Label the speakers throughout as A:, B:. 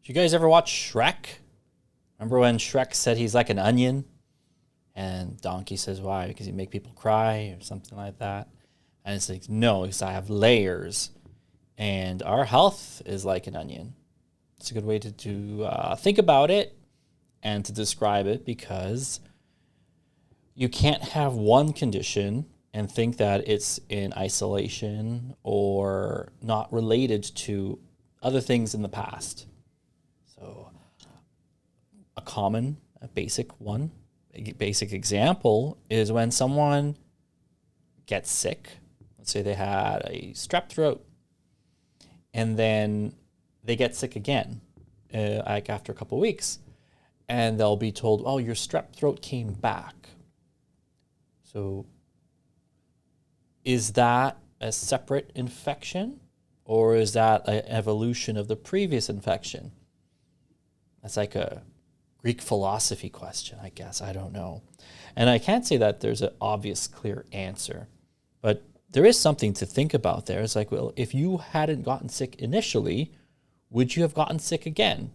A: Did you guys ever watch Shrek? Remember when Shrek said he's like an onion? And Donkey says, why? Because you make people cry or something like that. And it's like, no, because I have layers. And our health is like an onion. It's a good way to think about it and to describe it, because you can't have one condition and think that it's in isolation or not related to other things in the past. So a basic example is when someone gets sick. Let's say they had a strep throat and then they get sick again, like after a couple of weeks, and they'll be told, oh, your strep throat came back. So is that a separate infection, or is that an evolution of the previous infection? That's like a Greek philosophy question, I guess. I don't know. And I can't say that there's an obvious, clear answer, but there is something to think about there. It's like, well, if you hadn't gotten sick initially, would you have gotten sick again?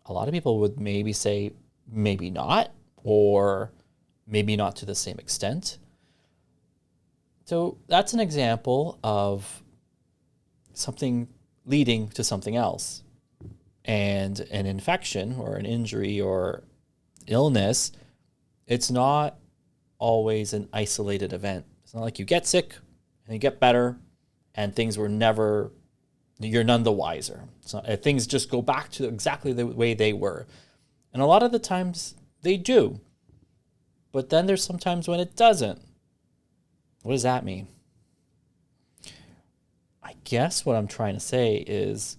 A: A lot of people would maybe say, maybe not, or maybe not to the same extent. So that's an example of something leading to something else. And an infection or an injury or illness, it's not always an isolated event. It's not like you get sick and you get better and things were never, you're none the wiser. So things just go back to exactly the way they were. And a lot of the times they do. But then there's sometimes when it doesn't. What does that mean? I guess what I'm trying to say is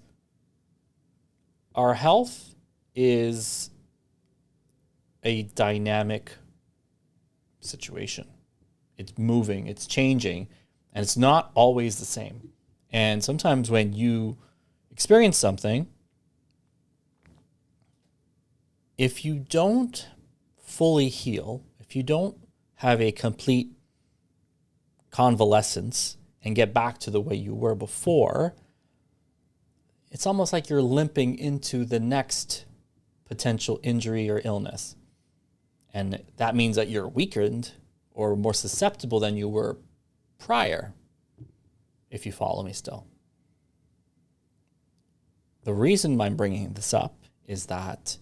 A: our health is a dynamic situation. It's moving, it's changing, and it's not always the same. And sometimes when you experience something, if you don't fully heal, if you don't have a complete convalescence and get back to the way you were before, it's almost like you're limping into the next potential injury or illness. And that means that you're weakened or more susceptible than you were prior, if you follow me still. The reason I'm bringing this up is that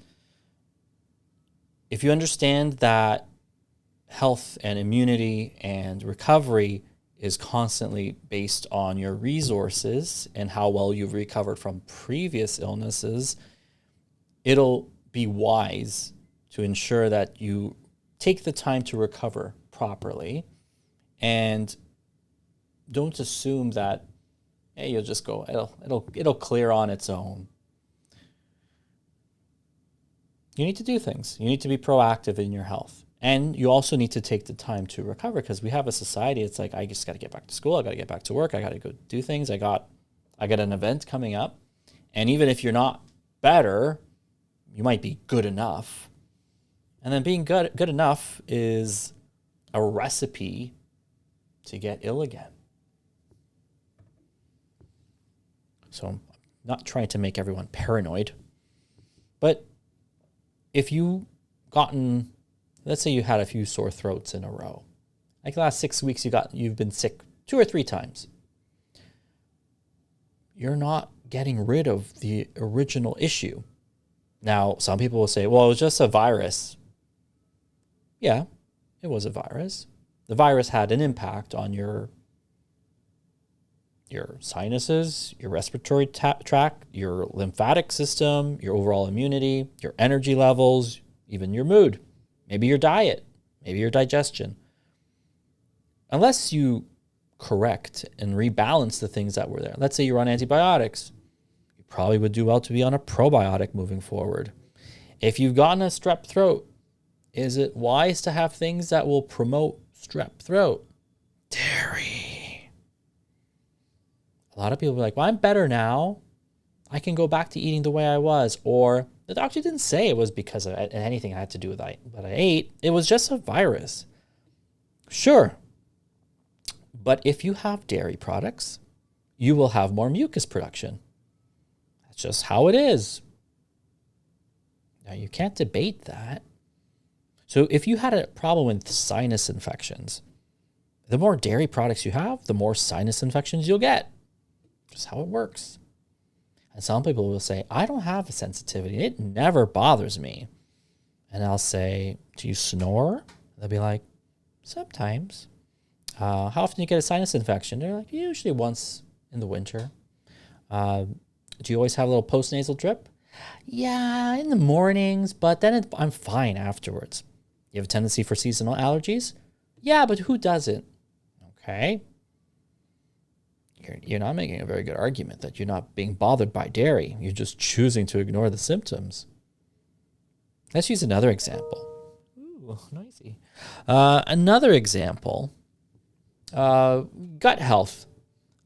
A: if you understand that health and immunity and recovery is constantly based on your resources and how well you've recovered from previous illnesses, it'll be wise to ensure that you take the time to recover properly and don't assume that, hey, you'll just go, it'll clear on its own. You need to do things. You need to be proactive in your health. And you also need to take the time to recover, because we have a society, it's like, I just got to get back to school. I got to get back to work. I got to go do things. I got an event coming up. And even if you're not better, you might be good enough. And then being good enough is a recipe to get ill again. So I'm not trying to make everyone paranoid, but if you gotten, let's say you had a few sore throats in a row, like the last 6 weeks you've been sick 2 or 3 times, you're not getting rid of the original issue. Now, some people will say, well, it was just a virus. Yeah, it was a virus. The virus had an impact on your sinuses, your respiratory tract, your lymphatic system, your overall immunity, your energy levels, even your mood, maybe your diet, maybe your digestion. Unless you correct and rebalance the things that were there. Let's say you're on antibiotics. You probably would do well to be on a probiotic moving forward. If you've gotten a strep throat, is it wise to have things that will promote strep throat? Dairy. A lot of people are like, well, I'm better now. I can go back to eating the way I was. Or the doctor didn't say it was because of anything I had to do with what I ate. It was just a virus. Sure. But if you have dairy products, you will have more mucus production. That's just how it is. Now, you can't debate that. So if you had a problem with sinus infections, the more dairy products you have, the more sinus infections you'll get. Just how it works. And some people will say, I don't have a sensitivity. It never bothers me. And I'll say, do you snore? They'll be like, sometimes. How often do you get a sinus infection? They're like, usually once in the winter. Do you always have a little postnasal drip? Yeah, in the mornings, but then I'm fine afterwards. You have a tendency for seasonal allergies? Yeah, but who doesn't? Okay. You're not making a very good argument that you're not being bothered by dairy. You're just choosing to ignore the symptoms. Let's use another example. Ooh, noisy. Another example, gut health.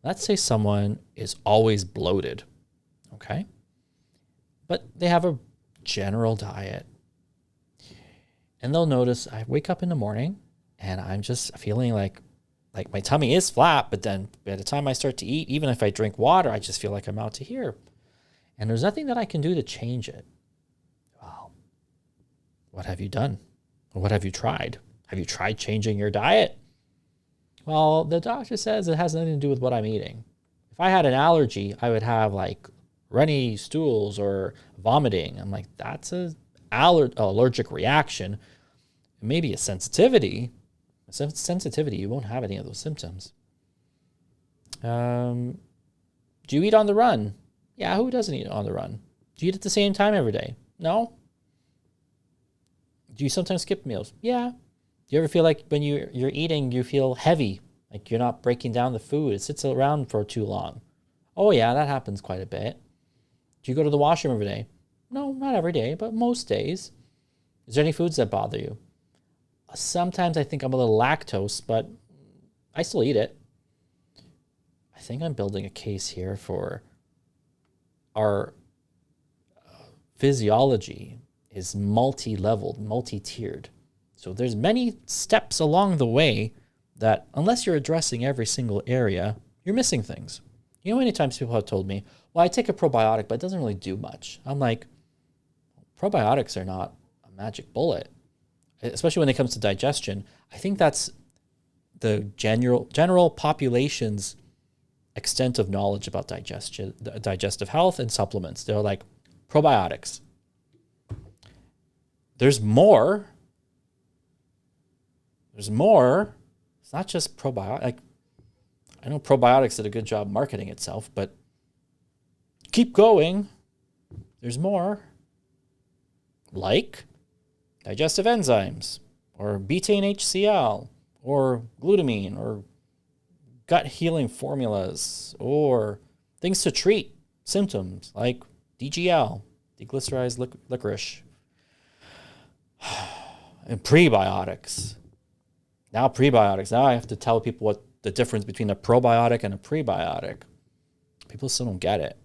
A: Let's say someone is always bloated, okay? But they have a general diet. And they'll notice I wake up in the morning and I'm just feeling like my tummy is flat, but then by the time I start to eat, even if I drink water, I just feel like I'm out to here. And there's nothing that I can do to change it. Well, what have you done? What have you tried? Have you tried changing your diet? Well, the doctor says it has nothing to do with what I'm eating. If I had an allergy, I would have like runny stools or vomiting. I'm like, that's an allergic reaction. Maybe a sensitivity. Sensitivity, you won't have any of those symptoms. Do you eat on the run? Yeah, who doesn't eat on the run? Do you eat at the same time every day? No. Do you sometimes skip meals? Yeah. Do you ever feel like when you're eating, you feel heavy, like you're not breaking down the food? It sits around for too long. Oh yeah, that happens quite a bit. Do you go to the washroom every day? No, not every day, but most days. Is there any foods that bother you? Sometimes I think I'm a little lactose, but I still eat it. I think I'm building a case here for our physiology is multi-leveled, multi-tiered. So there's many steps along the way that unless you're addressing every single area, you're missing things. You know, many times people have told me, well, I take a probiotic, but it doesn't really do much. I'm like, probiotics are not a magic bullet, especially when it comes to digestion. I think that's the general population's extent of knowledge about digestive health and supplements. They're like, probiotics. There's more. There's more. It's not just probiotic. Like, I know probiotics did a good job marketing itself, but keep going. There's more. Like digestive enzymes, or betaine HCl, or glutamine, or gut healing formulas, or things to treat symptoms like DGL, deglycerized licorice, and prebiotics. Now prebiotics. Now I have to tell people what the difference between a probiotic and a prebiotic. People still don't get it.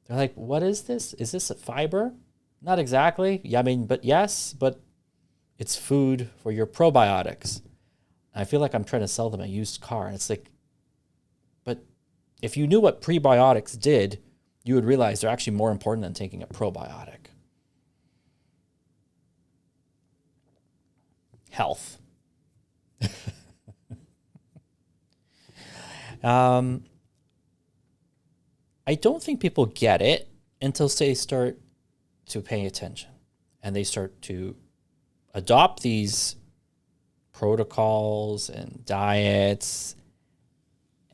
A: They're like, what is this? Is this a fiber? Not exactly. Yeah, I mean, but yes, but it's food for your probiotics. I feel like I'm trying to sell them a used car. And it's like, but if you knew what prebiotics did, you would realize they're actually more important than taking a probiotic. Health. I don't think people get it until they start to pay attention and they start to adopt these protocols and diets.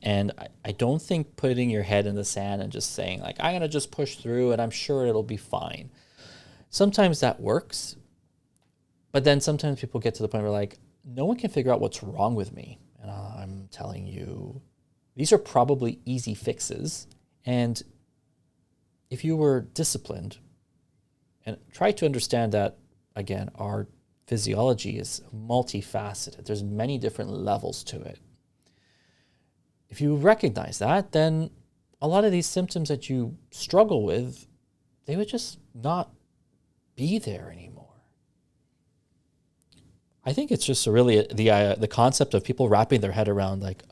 A: And I don't think putting your head in the sand and just saying like, I'm going to just push through and I'm sure it'll be fine. Sometimes that works, but then sometimes people get to the point where like, no one can figure out what's wrong with me. And I'm telling you, these are probably easy fixes. And if you were disciplined and try to understand that, again, our physiology is multifaceted. There's many different levels to it. If you recognize that, then a lot of these symptoms that you struggle with, they would just not be there anymore. I think it's just really the concept of people wrapping their head around like,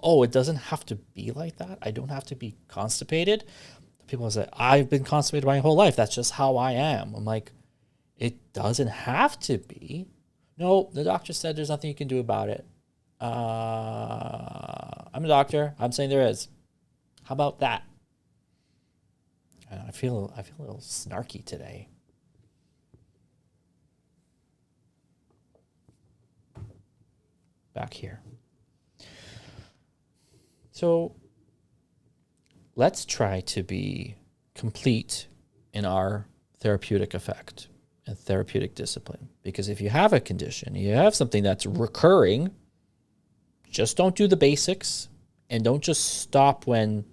A: oh, it doesn't have to be like that. I don't have to be constipated. People say, I've been constipated my whole life. That's just how I am. I'm like, it doesn't have to be. No, the doctor said there's nothing you can do about it. I'm a doctor. I'm saying there is. How about that? I feel a little snarky today. Back here. So let's try to be complete in our therapeutic effect and therapeutic discipline. Because if you have a condition, you have something that's recurring, just don't do the basics and don't just stop when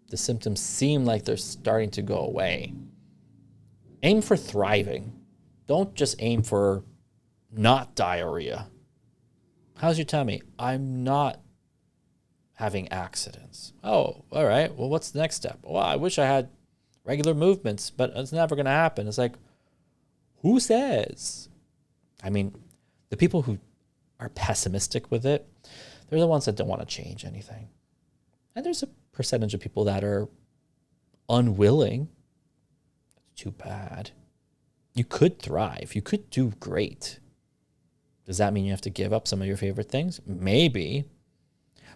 A: the symptoms seem like they're starting to go away. Aim for thriving. Don't just aim for not diarrhea. How's your tummy? I'm not having accidents. Oh, all right. Well, what's the next step? Well, I wish I had regular movements, but it's never going to happen. It's like, who says? I mean, the people who are pessimistic with it, they're the ones that don't want to change anything. And there's a percentage of people that are unwilling. It's too bad. You could thrive. You could do great. Does that mean you have to give up some of your favorite things? Maybe.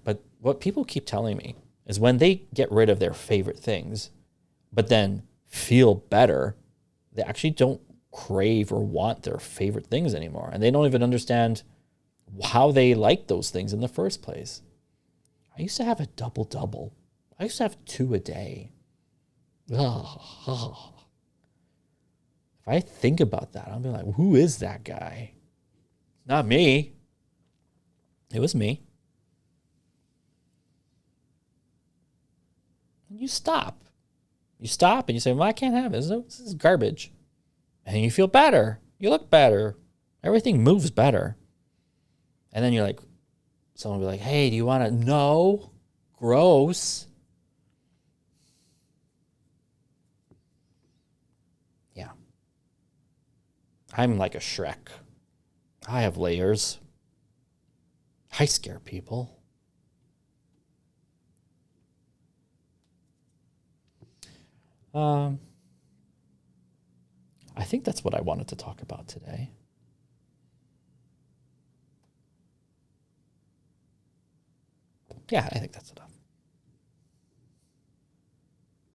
A: But what people keep telling me is when they get rid of their favorite things, but then feel better, they actually don't crave or want their favorite things anymore. And they don't even understand how they like those things in the first place. I used to have a double-double. I used to have 2 a day. Ugh. If I think about that, I'll be like, who is that guy? Not me. It was me. And you stop. You stop and you say, well, I can't have it. This is garbage. And you feel better. You look better. Everything moves better. And then you're like, someone will be like, hey, do you want to? No. Gross. Yeah. I'm like a Shrek. I have layers. I scare people. I think that's what I wanted to talk about today. Yeah, I think that's enough.